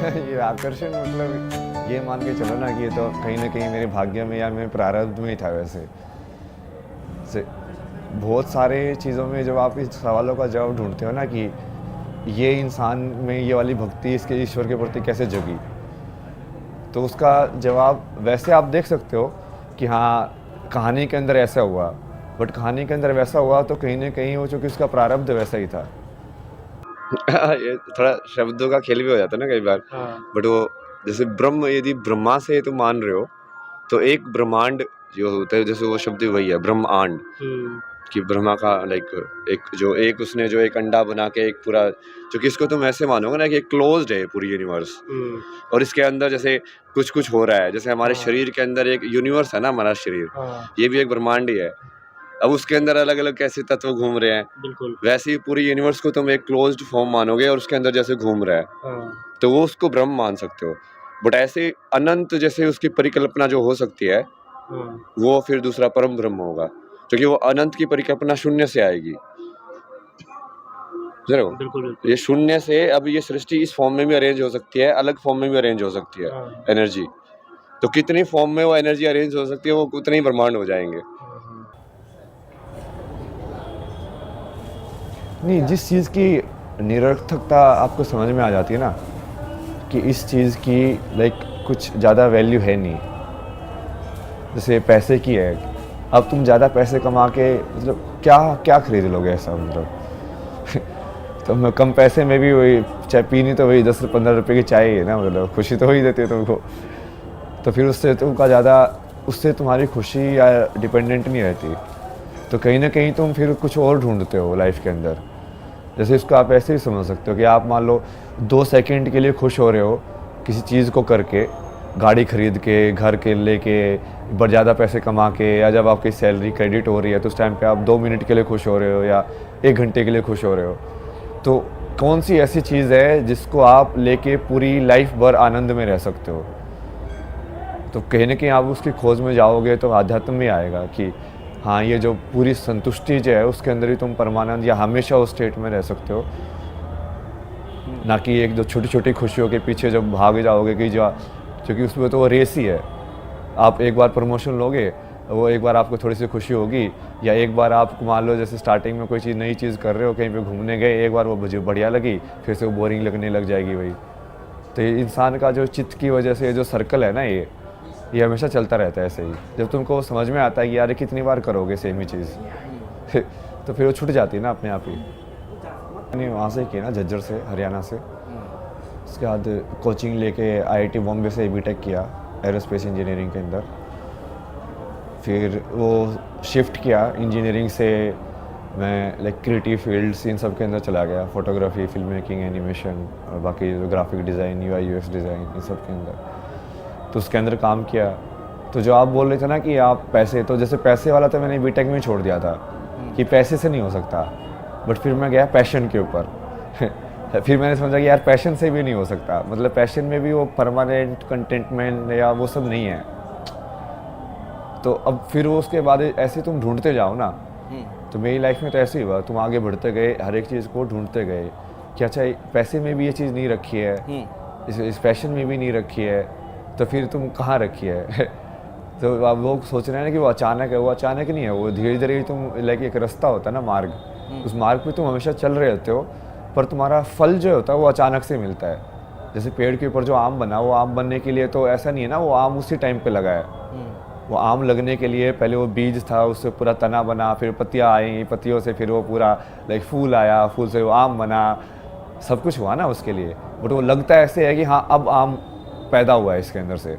ये आकर्षण मतलब ये मान के चलो ना कि ये तो कहीं ना कहीं मेरे भाग्य में या मेरे प्रारब्ध में ही था वैसे से बहुत सारे चीज़ों में जब आप इस सवालों का जवाब ढूंढते हो ना कि ये इंसान में ये वाली भक्ति इसके ईश्वर के प्रति कैसे जगी, तो उसका जवाब वैसे आप देख सकते हो कि हाँ कहानी के अंदर ऐसा हुआ, बट कहानी के अंदर वैसा हुआ तो कहीं ना कहीं वो चूँकि उसका प्रारब्ध वैसा ही था। ये थोड़ा शब्दों का खेल भी हो जाता है ना कई बार। हाँ। बट वो जैसे ब्रह्म, यदि ब्रह्मा से तुम मान रहे हो तो एक ब्रह्मांड जो होता है, जैसे वो शब्द वही है ब्रह्मांड, कि ब्रह्मा का लाइक एक उसने जो एक अंडा बना के एक पूरा, जो कि इसको तुम ऐसे मानोगे ना कि क्लोज्ड है पूरी यूनिवर्स, और इसके अंदर जैसे कुछ कुछ हो रहा है, जैसे हमारे हाँ। शरीर के अंदर एक यूनिवर्स है ना, हमारा शरीर हाँ, ये भी एक ब्रह्मांड ही है। अब उसके अंदर अलग अलग कैसे तत्व घूम रहे हैं, बिल्कुल। वैसे ही पूरी यूनिवर्स को तुम एक क्लोज्ड फॉर्म मानोगे और उसके अंदर जैसे घूम रहा है, हाँ, तो वो उसको ब्रह्म मान सकते हो। बट ऐसे अनंत जैसे उसकी परिकल्पना जो हो सकती है, हाँ, वो फिर दूसरा परम ब्रह्म होगा, क्योंकि वो अनंत की परिकल्पना शून्य से आएगी। बिल्कुल, जरूर बिल्कुल। ये शून्य से अब ये सृष्टि इस फॉर्म में भी अरेंज हो सकती है, अलग फॉर्म में भी अरेंज हो सकती है हाँ, एनर्जी। तो कितनी फॉर्म में वो एनर्जी अरेंज हो सकती है, वो उतने ही ब्रह्मांड हो जाएंगे। हाँ, हाँ। नहीं, जिस चीज़ की निरर्थकता आपको समझ में आ जाती है ना कि इस चीज़ की लाइक कुछ ज़्यादा वैल्यू है नहीं, जैसे पैसे की है। अब तुम ज़्यादा पैसे कमा के मतलब क्या क्या खरीद लोगे ऐसा, मतलब तो मैं कम पैसे में भी वही चाय पीनी तो वही 10 से 15 रुपए की चाय ही है ना, मतलब खुशी तो हो ही देती है तुमको। तो फिर उससे तुमका ज़्यादा, उससे तुम्हारी खुशी या डिपेंडेंट नहीं रहती। तो कहीं ना कहीं तुम फिर कुछ और ढूंढते हो लाइफ के अंदर। जैसे इसको आप ऐसे ही समझ सकते हो कि आप मान लो 2 सेकंड के लिए खुश हो रहे हो किसी चीज़ को करके, गाड़ी खरीद के, घर के लेके, बट ज़्यादा पैसे कमा के, या जब आपकी सैलरी क्रेडिट हो रही है तो उस टाइम पे आप 2 मिनट के लिए खुश हो रहे हो या 1 घंटे के लिए खुश हो रहे हो। तो कौन सी ऐसी चीज़ है जिसको आप लेके पूरी लाइफ भर आनंद में रह सकते हो? तो कहीं ना कहीं आप उसकी खोज में जाओगे तो आध्यात्म में आएगा कि हाँ, ये जो पूरी संतुष्टि जो है उसके अंदर ही तुम परमानंद या हमेशा उस स्टेट में रह सकते हो, ना कि एक जो छोटी छोटी खुशियों के पीछे जब भाग जाओगे कि जो, क्योंकि उसमें तो वो रेस ही है। आप एक बार प्रमोशन लोगे, वो एक बार आपको थोड़ी सी खुशी होगी, या एक बार आप मान लो जैसे स्टार्टिंग में कोई चीज़ नई चीज़ कर रहे हो, कहीं पे घूमने गए, एक बार वो मुझे बढ़िया लगी, फिर से वो बोरिंग लगने लग जाएगी वही। तो ये इंसान का जो चित्त की वजह से जो सर्कल है ना, ये हमेशा चलता रहता है ऐसे ही। जब तुमको समझ में आता है कि यार ये कितनी बार करोगे सेम ही चीज़ तो फिर वो छूट जाती है ना अपने आप ही। मैंने वहाँ से किया ना, झज्जर से, हरियाणा से। उसके बाद कोचिंग लेके आईआईटी बॉम्बे से बीटेक किया एरोस्पेस इंजीनियरिंग के अंदर। फिर वो शिफ्ट किया इंजीनियरिंग से, मैं लाइक क्रिएटिव फील्ड्स इन सब के अंदर चला गया, फोटोग्राफी, फिल्म मेकिंग, एनिमेशन और बाकी जो graphic design, UI UX design, इन सब के अंदर। तो उसके अंदर काम किया। तो जो आप बोल रहे थे ना कि आप पैसे, तो जैसे पैसे वाला तो मैंने बीटेक में छोड़ दिया था कि पैसे से नहीं हो सकता, बट फिर मैं गया पैशन के ऊपर फिर मैंने समझा कि यार पैशन से भी नहीं हो सकता, मतलब पैशन में भी वो परमानेंट कंटेंटमेंट या वो सब नहीं है। तो अब फिर वो उसके बाद ऐसे तुम ढूंढते जाओ ना, तो मेरी लाइफ में तो ऐसे ही हुआ, तुम आगे बढ़ते गए, हर एक चीज़ को ढूंढते गए कि अच्छा पैसे में भी ये चीज़ नहीं रखी है, इस पैशन में भी नहीं रखी है, तो फिर तुम कहाँ रखी है तो अब लोग सोच रहे हैं ना कि वो अचानक है, वो अचानक नहीं है, वो धीरे धीरे तुम लाइक एक रास्ता होता है ना, मार्ग, उस मार्ग पे तुम हमेशा चल रहे होते हो, पर तुम्हारा फल जो होता है वो अचानक से मिलता है। जैसे पेड़ के ऊपर जो आम बना, वो आम बनने के लिए तो ऐसा नहीं है ना वो आम उसी टाइम पे लगा है। वो आम लगने के लिए पहले वो बीज था, उससे पूरा तना बना, फिर पत्तियाँ आई, पत्तियों से फिर वो पूरा लाइक फूल आया, फूल से वो आम बना, सब कुछ हुआ ना उसके लिए। बट वो लगता ऐसे है कि हाँ अब आम पैदा हुआ है इसके अंदर से,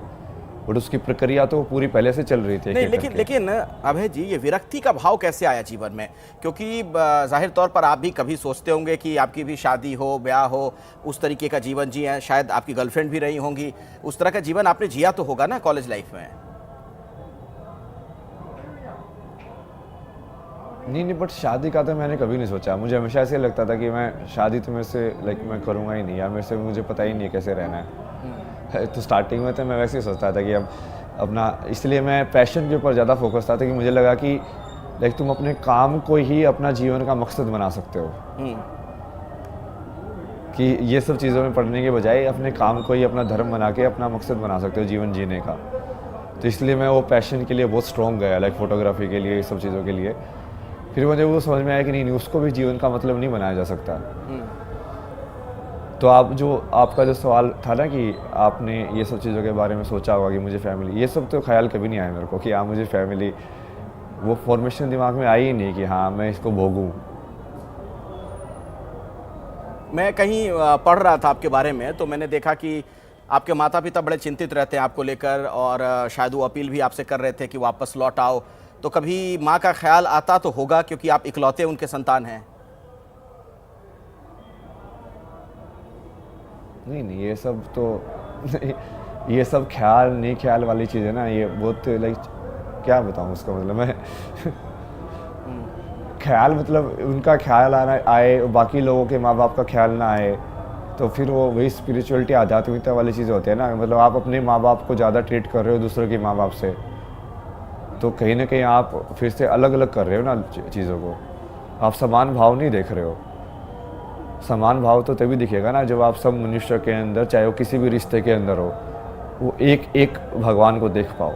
बट उसकी प्रक्रिया तो पूरी पहले से चल रही थी। नहीं, लेकिन अभय जी, ये विरक्ति का भाव कैसे आया जीवन में? क्योंकि जाहिर तौर पर आप भी कभी सोचते होंगे कि आपकी भी शादी हो, ब्याह हो, उस तरीके का जीवन जिए, शायद आपकी गर्लफ्रेंड भी रही होंगी, उस तरह का जीवन आपने जिया तो होगा ना कॉलेज लाइफ में? नहीं, बट शादी का तो मैंने कभी नहीं सोचा। मुझे हमेशा ऐसे लगता था कि मैं शादी तो मेरे से लाइक मैं करूँगा ही नहीं, या मेरे से मुझे पता ही नहीं है कैसे रहना है। तो स्टार्टिंग में तो मैं वैसे ही सोचता था कि अब अपना, इसलिए मैं पैशन के ऊपर ज़्यादा फोकस था कि मुझे लगा कि लाइक तुम अपने काम को ही अपना जीवन का मकसद बना सकते हो। कि ये सब चीज़ों में पढ़ने के बजाय अपने काम को ही अपना धर्म बना के अपना मकसद बना सकते हो जीवन जीने का। तो इसलिए मैं वो पैशन के लिए बहुत स्ट्रॉन्ग गया, लाइक फ़ोटोग्राफी के लिए, ये सब चीज़ों के लिए। फिर मुझे वो समझ में आया कि नहीं, उसको भी जीवन का मतलब नहीं बनाया जा सकता। तो आपका जो सवाल था ना कि आपने ये सब चीज़ों के बारे में सोचा होगा कि मुझे फैमिली, ये सब तो ख्याल कभी नहीं आया मेरे को कि हाँ मुझे फैमिली, वो फॉर्मेशन दिमाग में आई ही नहीं कि हाँ मैं इसको भोगूं। मैं कहीं पढ़ रहा था आपके बारे में, तो मैंने देखा कि आपके माता पिता बड़े चिंतित रहते हैं आपको लेकर, और शायद वो अपील भी आपसे कर रहे थे कि वापस लौट आओ। तो कभी माँ का ख्याल आता तो होगा, क्योंकि आप इकलौते उनके संतान हैं। नहीं, ये सब तो ये सब ख्याल नहीं, ख्याल वाली चीज़ है ना, ये बहुत लाइक क्या बताऊँ उसका मतलब मैं ख्याल मतलब उनका ख्याल आए, बाकी लोगों के माँ बाप का ख्याल ना आए, तो फिर वो वही स्पिरिचुअलिटी, आध्यात्मिकता वाली चीज़ होती है ना। मतलब आप अपने माँ बाप को ज़्यादा ट्रीट कर रहे हो दूसरों के माँ बाप से, तो कहीं ना कहीं आप फिर से अलग अलग कर रहे हो ना चीज़ों को। आप समान भाव नहीं देख रहे हो। समान भाव तो तभी दिखेगा ना जब आप सब मनुष्य के अंदर, चाहे वो किसी भी रिश्ते के अंदर हो, वो एक एक भगवान को देख पाओ।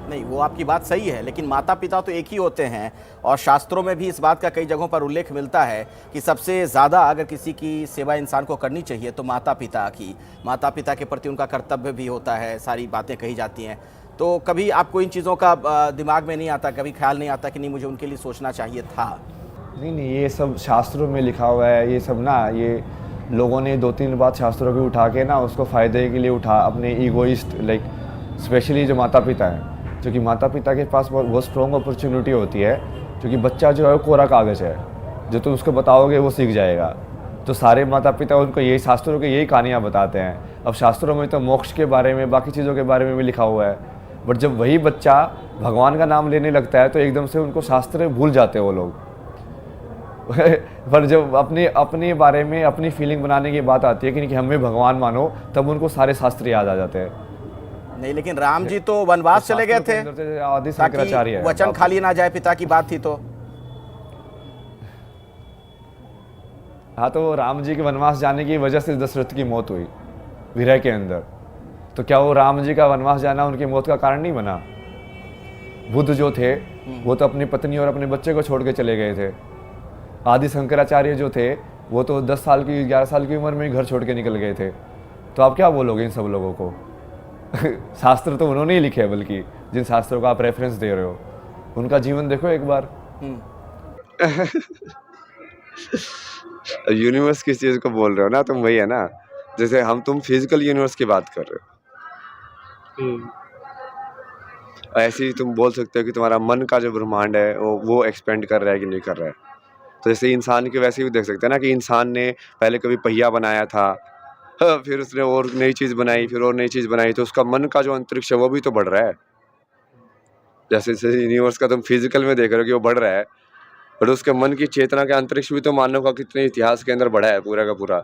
नहीं, वो आपकी बात सही है, लेकिन माता पिता तो एक ही होते हैं, और शास्त्रों में भी इस बात का कई जगहों पर उल्लेख मिलता है कि सबसे ज़्यादा अगर किसी की सेवा इंसान को करनी चाहिए तो माता पिता की। माता पिता के प्रति उनका कर्तव्य भी होता है, सारी बातें कही जाती हैं। तो कभी आपको इन चीज़ों का दिमाग में नहीं आता, कभी ख्याल नहीं आता कि नहीं मुझे उनके लिए सोचना चाहिए था? नहीं, ये सब शास्त्रों में लिखा हुआ है, ये सब ना, ये लोगों ने 2-3 बात शास्त्रों की उठा के ना उसको फ़ायदे के लिए अपने ईगोइस्ट, लाइक स्पेशली जो माता पिता हैं, क्योंकि माता पिता के पास बहुत स्ट्रॉन्ग अपॉर्चुनिटी होती है, क्योंकि बच्चा जो है वो कोरा कागज़ है, जो तुम उसको बताओगे वो सीख जाएगा। तो सारे माता पिता उनको यही शास्त्रों के यही कहानियाँ बताते हैं। अब शास्त्रों में तो मोक्ष के बारे में, बाकी चीज़ों के बारे में भी लिखा हुआ है, बट जब वही बच्चा भगवान का नाम लेने लगता है तो एकदम से उनको शास्त्र भूल जाते हैं वो लोग। पर जब अपने बारे में अपनी फीलिंग बनाने की बात आती है कि हमें भगवान मानो, तब उनको सारे शास्त्र याद आ जाते हैं। नहीं, लेकिन राम जी तो वनवास चले गए थे ताकि वचन खाली ना जाए, पिता की बात थी तो। हाँ, तो राम जी के वनवास जाने की वजह से दशरथ की मौत हुई विरह के अंदर। तो क्या वो राम जी का वनवास जाना उनकी मौत का कारण नहीं बना? बुद्ध जो थे वो तो अपनी पत्नी और अपने बच्चे को छोड़ के चले गए थे। आदि शंकराचार्य जो थे वो तो 10 साल की 11 साल की उम्र में ही घर छोड़ के निकल गए थे। तो आप क्या बोलोगे इन सब लोगों को? शास्त्र तो उन्होंने ही लिखे हैं, बल्कि जिन शास्त्रों का आप रेफरेंस दे रहे हो उनका जीवन देखो एक बार। यूनिवर्स किस चीज़ को बोल रहे हो ना तुम, वही है ना, जैसे तुम फिजिकल यूनिवर्स की बात कर रहे हो। ऐसे ही तुम बोल सकते हो कि तुम्हारा मन का जो ब्रह्मांड है वो एक्सपेंड कर रहा है कि नहीं कर रहा है। तो जैसे इंसान के वैसे भी देख सकते हैं ना कि इंसान ने पहले कभी पहिया बनाया था, फिर उसने और नई चीज़ बनाई, फिर और नई चीज़ बनाई, तो उसका मन का जो अंतरिक्ष है वो भी तो बढ़ रहा है। जैसे जैसे यूनिवर्स का तुम फिजिकल में देख रहे हो कि वो बढ़ रहा है, बट उसके मन की चेतना का अंतरिक्ष भी तो मानव का कितने इतिहास के अंदर बढ़ा है पूरा का पूरा।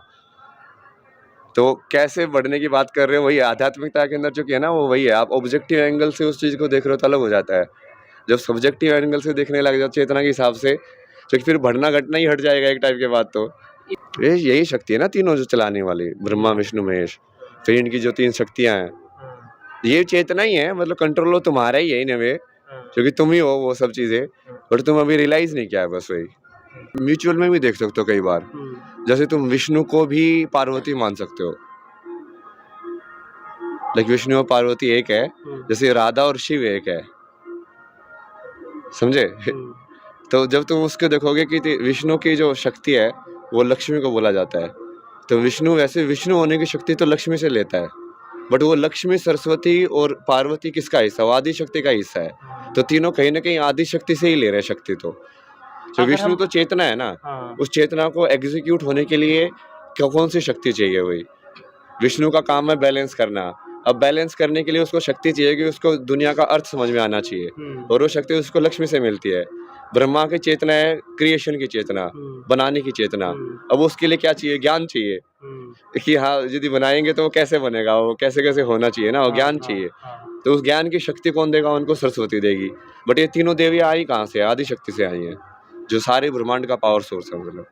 तो कैसे बढ़ने की बात कर रहे हो, वही आध्यात्मिकता के अंदर चुकी है ना, वो वही है। आप ऑब्जेक्टिव एंगल से उस चीज़ को देख रहे हो तो अलग हो जाता है। जब सब्जेक्टिव एंगल से देखने लग जाओ चेतना के हिसाब से, तो फिर बढ़ना घटना ही हट जाएगा एक टाइप के बाद। तो यही शक्ति है ना तीनों जो चलाने वाली, ब्रह्मा विष्णु महेश, फिर इनकी जो 3 शक्तियाँ हैं, ये चेतना ही है। मतलब कंट्रोल तो तुम्हारा ही है इन वे, क्योंकि तुम ही हो वो सब चीज़ें, बट तुम अभी रियलाइज नहीं किया है, बस वही। म्यूचुअल में भी देख सकते हो कई बार, जैसे तुम विष्णु को भी पार्वती मान सकते हो, लाइक विष्णु और पार्वती एक है, जैसे राधा और शिव एक है, समझे? तो जब तुम उसको देखोगे कि विष्णु की जो शक्ति है वो लक्ष्मी को बोला जाता है, तो विष्णु वैसे विष्णु होने की शक्ति तो लक्ष्मी से लेता है, बट वो लक्ष्मी, सरस्वती और पार्वती किसका हिस्सा? वो आदि शक्ति का हिस्सा है। तो तीनों कहीं ना कहीं आदि शक्ति से ही ले रहे शक्ति। तो विष्णु तो चेतना है ना, उस चेतना को एग्जीक्यूट होने के लिए कौन सी शक्ति चाहिए? वही विष्णु का काम है बैलेंस करना। अब बैलेंस करने के लिए उसको शक्ति चाहिए कि उसको दुनिया का अर्थ समझ में आना चाहिए, और वो शक्ति उसको लक्ष्मी से मिलती है। ब्रह्मा की चेतना है क्रिएशन की चेतना, बनाने की चेतना। अब उसके लिए क्या चाहिए? ज्ञान चाहिए कि हाँ यदि बनाएंगे तो वो कैसे बनेगा, वो कैसे कैसे होना चाहिए ना, वो ज्ञान चाहिए। तो उस ज्ञान की शक्ति कौन देगा? उनको सरस्वती देगी। बट ये तीनों देवियाँ आई कहाँ से? आदि शक्ति से आई हैं, जो सारे ब्रह्मांड का पावर सोर्स है। मतलब